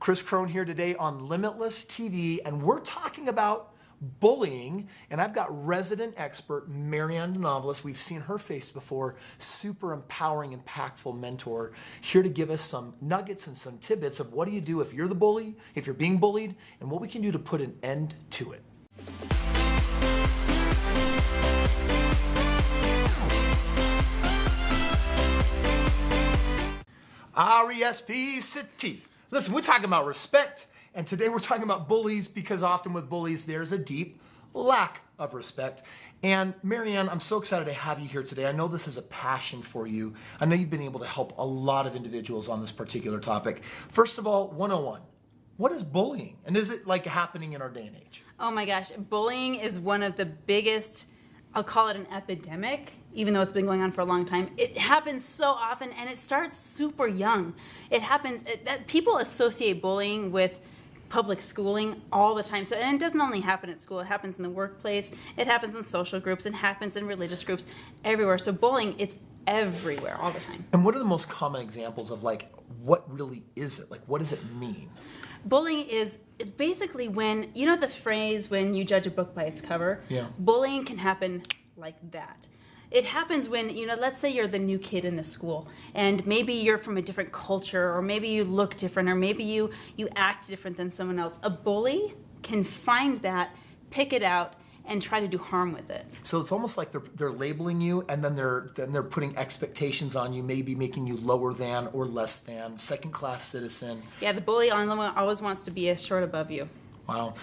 Kris Krohn here today on Limitless TV, and we're talking about bullying. And I've got resident expert Marianne, the novelist. We've seen her face before. Super empowering, impactful mentor here to give us some nuggets and some tidbits of what do you do if you're the bully, if you're being bullied, and what we can do to put an end to it. R-E-S-P-C-T. Listen, we're talking about respect, and today we're talking about bullies because often with bullies there's a deep lack of respect. And Marianne, I'm so excited to have you here today. I know this is a passion for you. I know you've been able to help a lot of individuals on this particular topic. First of all, 101. What is bullying? And is it like happening in our day and age? Oh my gosh, bullying is one of the biggest, I'll call it an epidemic, even though it's been going on for a long time. It happens so often, and it starts super young. It happens, people associate bullying with public schooling all the time. So, and it doesn't only happen at school, it happens in the workplace, it happens in social groups, it happens in religious groups, everywhere. So bullying, it's everywhere all the time. And what are the most common examples of like, what really is it? Like, what does it mean? Bullying is basically when, you know the phrase, when you judge a book by its cover? Yeah. Bullying can happen like that. It happens when, you know, let's say you're the new kid in the school, and maybe you're from a different culture, or maybe you look different, or maybe you act different than someone else. A bully can find that, pick it out, and try to do harm with it. So it's almost like they're labeling you, and then they're putting expectations on you, maybe making you lower than or less than, second-class citizen. Yeah, the bully always wants to be a short above you. Wow.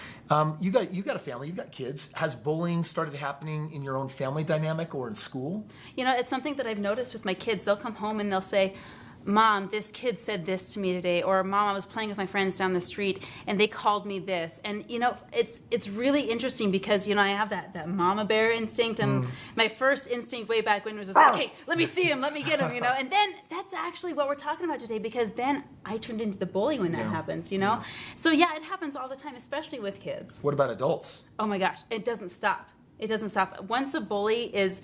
You got a family, you got kids. Has bullying started happening in your own family dynamic or in school? You know, it's something that I've noticed with my kids. They'll come home and they'll say, "Mom, this kid said this to me today," or "Mom, I was playing with my friends down the street and they called me this." And you know, it's really interesting because, you know, I have that mama bear instinct, and my first instinct way back when was just like, "Okay, let me see him, let me get him," you know. And then that's actually what we're talking about today, because then I turned into the bully when that happens, you know. Yeah. So yeah, it happens all the time, especially with kids. What about adults? Oh my gosh, it doesn't stop. It doesn't stop. Once a bully is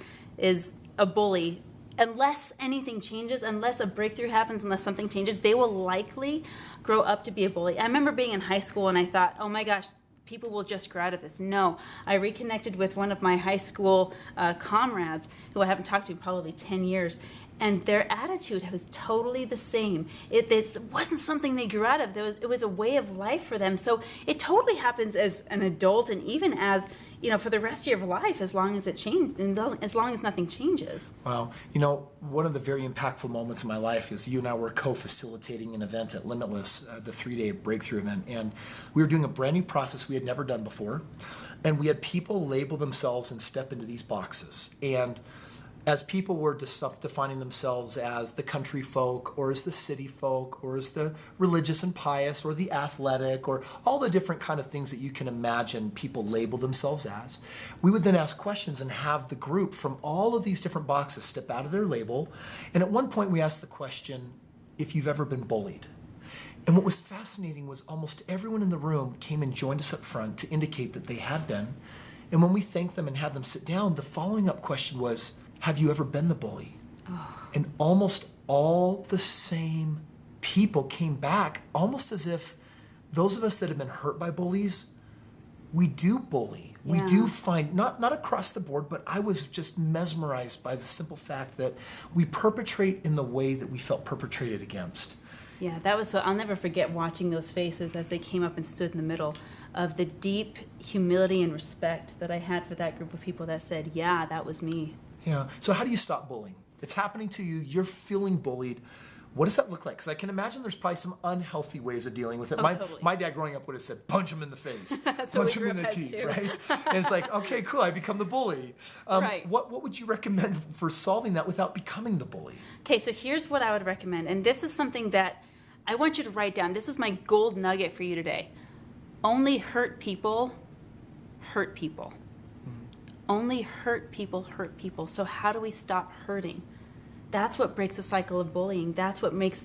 a bully, unless anything changes, unless a breakthrough happens, unless something changes, they will likely grow up to be a bully. I remember being in high school and I thought, oh my gosh, people will just grow out of this. No, I reconnected with one of my high school comrades who I haven't talked to in probably 10 years. And their attitude was totally the same. It wasn't something they grew out of. It was a way of life for them. So it totally happens as an adult, and even as, you know, for the rest of your life, as long as it changed, and as long as nothing changes. Wow. You know, one of the very impactful moments in my life is you and I were co-facilitating an event at Limitless, the 3-day breakthrough event. And we were doing a brand new process we had never done before. And we had people label themselves and step into these boxes. And as people were defining themselves as the country folk, or as the city folk, or as the religious and pious, or the athletic, or all the different kind of things that you can imagine people label themselves as, we would then ask questions and have the group from all of these different boxes step out of their label. And at one point we asked the question, if you've ever been bullied. And what was fascinating was almost everyone in the room came and joined us up front to indicate that they had been. And when we thanked them and had them sit down, the following up question was, have you ever been the bully? Oh. And almost all the same people came back, almost as if those of us that have been hurt by bullies, we do bully. Yeah. We do find, not across the board, but I was just mesmerized by the simple fact that we perpetrate in the way that we felt perpetrated against. Yeah, that was so, I'll never forget watching those faces as they came up and stood in the middle of the deep humility and respect that I had for that group of people that said, yeah, that was me. Yeah. So how do you stop bullying? It's happening to you. You're feeling bullied. What does that look like? Because I can imagine there's probably some unhealthy ways of dealing with it. Totally. My dad growing up would have said, punch him in the face, That's punch him in the teeth, too. right? And it's like, okay, cool, I become the bully. Right. What would you recommend for solving that without becoming the bully? Okay, so here's what I would recommend. And this is something that I want you to write down. This is my gold nugget for you today. Only hurt people hurt people. Only hurt people hurt people. So how do we stop hurting? That's what breaks the cycle of bullying. That's what makes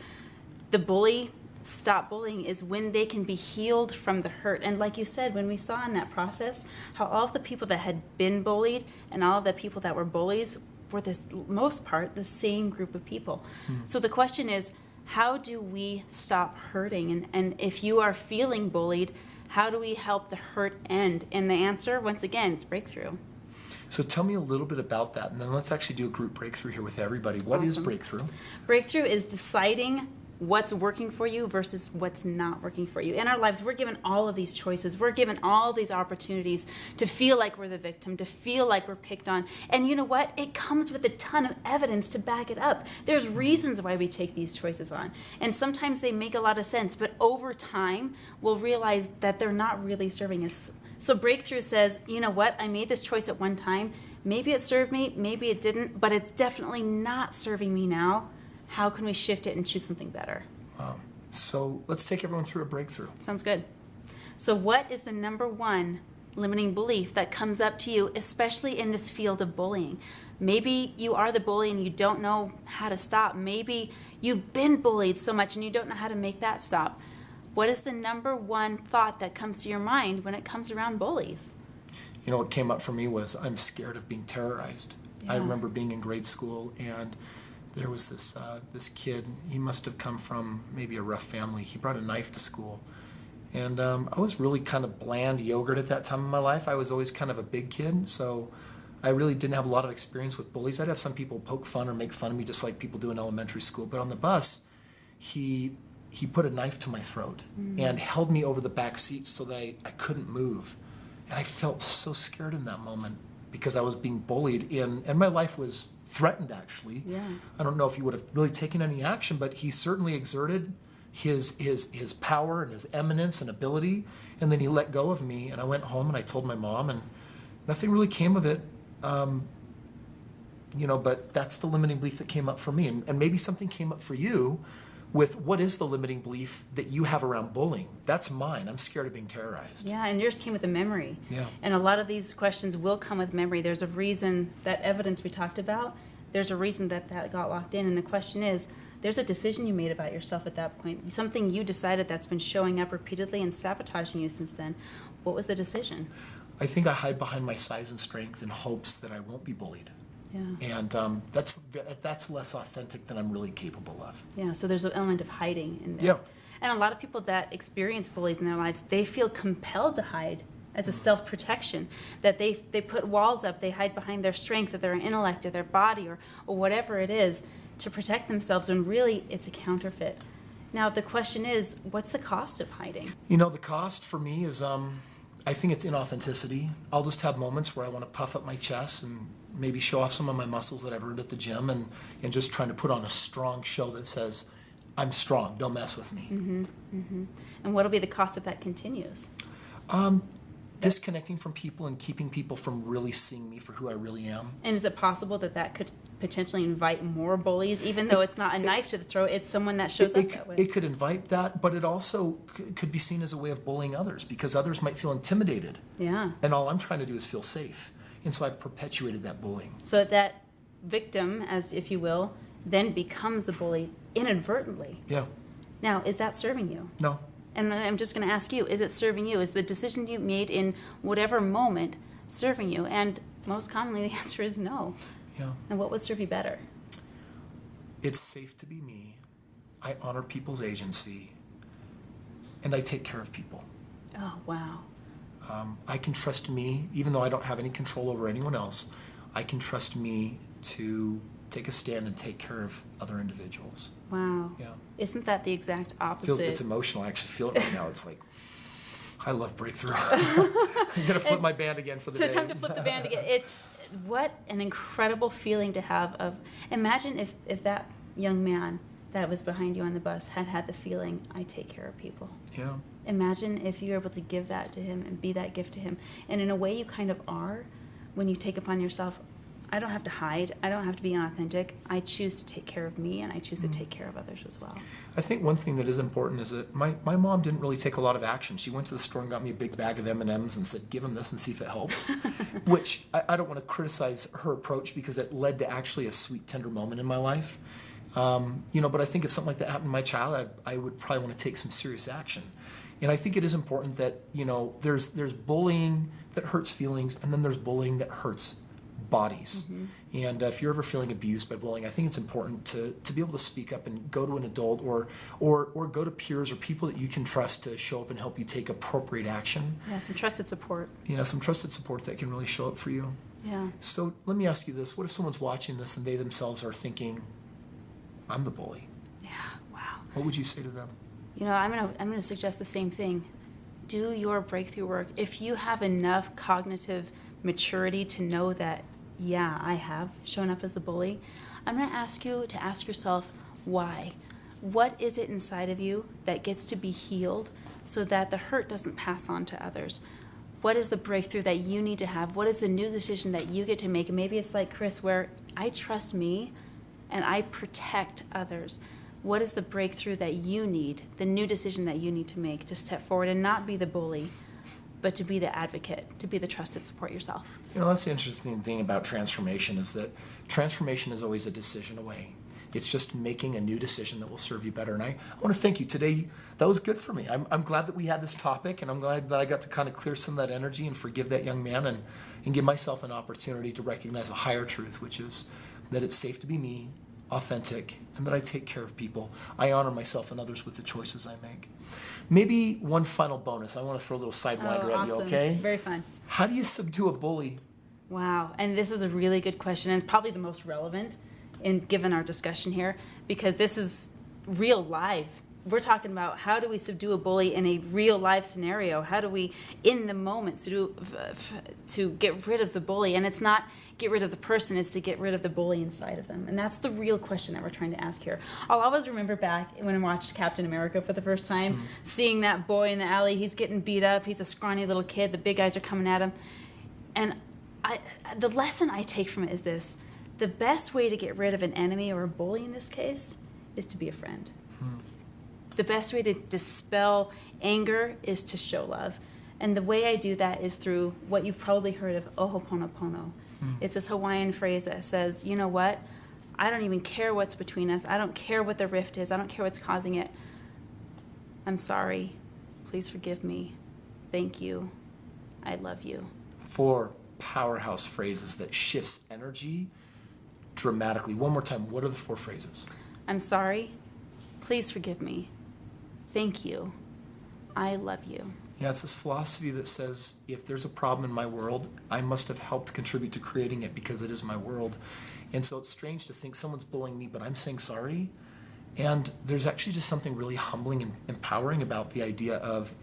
the bully stop bullying, is when they can be healed from the hurt. And like you said, when we saw in that process how all of the people that had been bullied and all of the people that were bullies were, this most part, the same group of people. So the question is, how do we stop hurting? And if you are feeling bullied, how do we help the hurt end? And the answer, once again, it's breakthrough. So tell me a little bit about that, and then let's actually do a group breakthrough here with everybody. What is breakthrough? Breakthrough is deciding what's working for you versus what's not working for you. In our lives, we're given all of these choices. We're given all these opportunities to feel like we're the victim, to feel like we're picked on. And you know what? It comes with a ton of evidence to back it up. There's reasons why we take these choices on. And sometimes they make a lot of sense, but over time, we'll realize that they're not really serving us. So breakthrough says, you know what? I made this choice at one time. Maybe it served me, maybe it didn't, but it's definitely not serving me now. How can we shift it and choose something better? Wow. So let's take everyone through a breakthrough. Sounds good. So what is the number one limiting belief that comes up to you, especially in this field of bullying? Maybe you are the bully and you don't know how to stop. Maybe you've been bullied so much and you don't know how to make that stop. What is the number one thought that comes to your mind when it comes around bullies? You know, what came up for me was I'm scared of being terrorized. I remember being in grade school, and there was this kid. He must have come from maybe a rough family. He brought a knife to school. And I was really kind of bland yogurt at that time in my life. I was always kind of a big kid, so I really didn't have a lot of experience with bullies. I'd have some people poke fun or make fun of me just like people do in elementary school. But on the bus, he put a knife to my throat and held me over the back seat so that I couldn't move. And I felt so scared in that moment because I was being bullied, and my life was threatened, actually. Yeah. I don't know if he would have really taken any action, but he certainly exerted his power and his eminence and ability, and then he let go of me, and I went home and I told my mom, and nothing really came of it. But that's the limiting belief that came up for me, and maybe something came up for you with what is the limiting belief that you have around bullying. That's mine. I'm scared of being terrorized. Yeah, and yours came with a memory. Yeah. And a lot of these questions will come with memory. There's a reason that evidence we talked about, there's a reason that got locked in. And the question is, there's a decision you made about yourself at that point. Something you decided that's been showing up repeatedly and sabotaging you since then. What was the decision? I think I hide behind my size and strength in hopes that I won't be bullied. Yeah. And that's less authentic than I'm really capable of. Yeah, so there's an element of hiding in there. Yeah. And a lot of people that experience bullies in their lives, they feel compelled to hide as a self-protection, that they put walls up, they hide behind their strength or their intellect or their body or whatever it is to protect themselves, and really it's a counterfeit. Now the question is, what's the cost of hiding? You know, the cost for me is, I think it's inauthenticity. I'll just have moments where I want to puff up my chest and maybe show off some of my muscles that I've earned at the gym, and just trying to put on a strong show that says, I'm strong, don't mess with me. Mm-hmm, mm-hmm. And what'll be the cost if that continues? Disconnecting from people and keeping people from really seeing me for who I really am. And is it possible that could potentially invite more bullies, even though it's not a knife to the throat, it's someone that shows up that way? It could invite that, but it also could be seen as a way of bullying others, because others might feel intimidated. Yeah. And all I'm trying to do is feel safe. And so I've perpetuated that bullying. So that victim, as if you will, then becomes the bully inadvertently. Yeah. Now, is that serving you? No. And I'm just going to ask you, is it serving you? Is the decision you made in whatever moment serving you? And most commonly, the answer is no. Yeah. And what would serve you better? It's safe to be me. I honor people's agency. And I take care of people. Oh, wow. I can trust me, even though I don't have any control over anyone else, I can trust me to take a stand and take care of other individuals. Wow. Yeah. Isn't that the exact opposite? It's emotional. I actually feel it right now. It's like, I love breakthrough. I'm going to flip my band again for the day. So it's time to flip the band again. It's what an incredible feeling to have of, imagine if that young man that was behind you on the bus had the feeling, I take care of people. Yeah. Imagine if you were able to give that to him and be that gift to him. And in a way you kind of are when you take upon yourself, I don't have to hide. I don't have to be inauthentic. I choose to take care of me, and I choose to take care of others as well. I think one thing that is important is that my mom didn't really take a lot of action. She went to the store and got me a big bag of M&Ms and said, give him this and see if it helps, which I don't want to criticize her approach because it led to actually a sweet, tender moment in my life. But I think if something like that happened to my child, I would probably want to take some serious action. And I think it is important that, there's bullying that hurts feelings, and then there's bullying that hurts bodies. And if you're ever feeling abused by bullying, I think it's important to be able to speak up and go to an adult or go to peers or people that you can trust to show up and help you take appropriate action. Yeah, some trusted support. Yeah, some trusted support that can really show up for you. Yeah. So let me ask you this. What if someone's watching this and they themselves are thinking, I'm the bully? Yeah, wow. What would you say to them? You know, I'm gonna suggest the same thing. Do your breakthrough work. If you have enough cognitive maturity to know that, yeah, I have shown up as a bully, I'm gonna ask you to ask yourself why. What is it inside of you that gets to be healed so that the hurt doesn't pass on to others? What is the breakthrough that you need to have? What is the new decision that you get to make? And maybe it's like Kris, where I trust me and I protect others. What is the breakthrough that you need, the new decision that you need to make to step forward and not be the bully, but to be the advocate, to be the trusted support yourself? You know, that's the interesting thing about transformation is that transformation is always a decision away. It's just making a new decision that will serve you better. And I want to thank you today. That was good for me. I'm glad that we had this topic, and I'm glad that I got to kind of clear some of that energy and forgive that young man and give myself an opportunity to recognize a higher truth, which is that it's safe to be me, authentic, and that I take care of people. I honor myself and others with the choices I make. Maybe one final bonus. I want to throw a little sidewinder at you, okay? Very fun. How do you subdue a bully? Wow, and this is a really good question, and it's probably the most relevant given our discussion here, because this is real live. We're talking about how do we subdue a bully in a real life scenario? How do we, in the moment, to get rid of the bully? And it's not get rid of the person, it's to get rid of the bully inside of them. And that's the real question that we're trying to ask here. I'll always remember back when I watched Captain America for the first time, seeing that boy in the alley, he's getting beat up, he's a scrawny little kid, the big guys are coming at him. And the lesson I take from it is this: the best way to get rid of an enemy or a bully in this case is to be a friend. The best way to dispel anger is to show love. And the way I do that is through what you've probably heard of Ho'oponopono. It's this Hawaiian phrase that says, you know what? I don't even care what's between us. I don't care what the rift is. I don't care what's causing it. I'm sorry. Please forgive me. Thank you. I love you. 4 powerhouse phrases that shifts energy dramatically. One more time. What are the 4 phrases? I'm sorry. Please forgive me. Thank you. I love you. Yeah, it's this philosophy that says if there's a problem in my world, I must have helped contribute to creating it because it is my world. And so it's strange to think someone's bullying me, but I'm saying sorry. And there's actually just something really humbling and empowering about the idea of,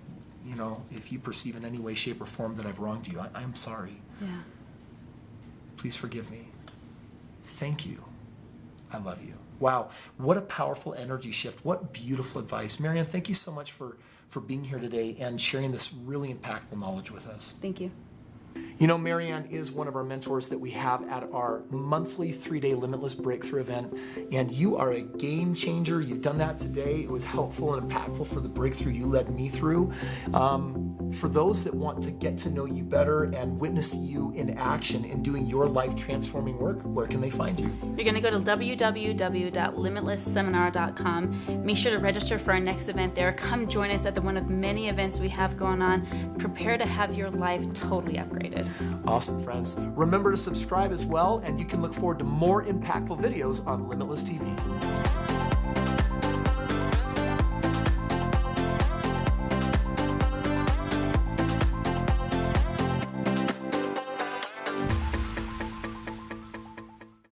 you know, if you perceive in any way, shape, or form that I've wronged you, I'm sorry. Yeah. Please forgive me. Thank you. I love you. Wow, what a powerful energy shift. What beautiful advice. Marianne, thank you so much for being here today and sharing this really impactful knowledge with us. Thank you. You know, Marianne is one of our mentors that we have at our monthly 3-day Limitless Breakthrough event, and you are a game changer. You've done that today. It was helpful and impactful for the breakthrough you led me through. For those that want to get to know you better and witness you in action in doing your life-transforming work, where can they find you? You're going to go to www.limitlessseminar.com. Make sure to register for our next event there. Come join us at one of many events we have going on. Prepare to have your life totally upgraded. Awesome, friends. Remember to subscribe as well, and you can look forward to more impactful videos on Limitless TV.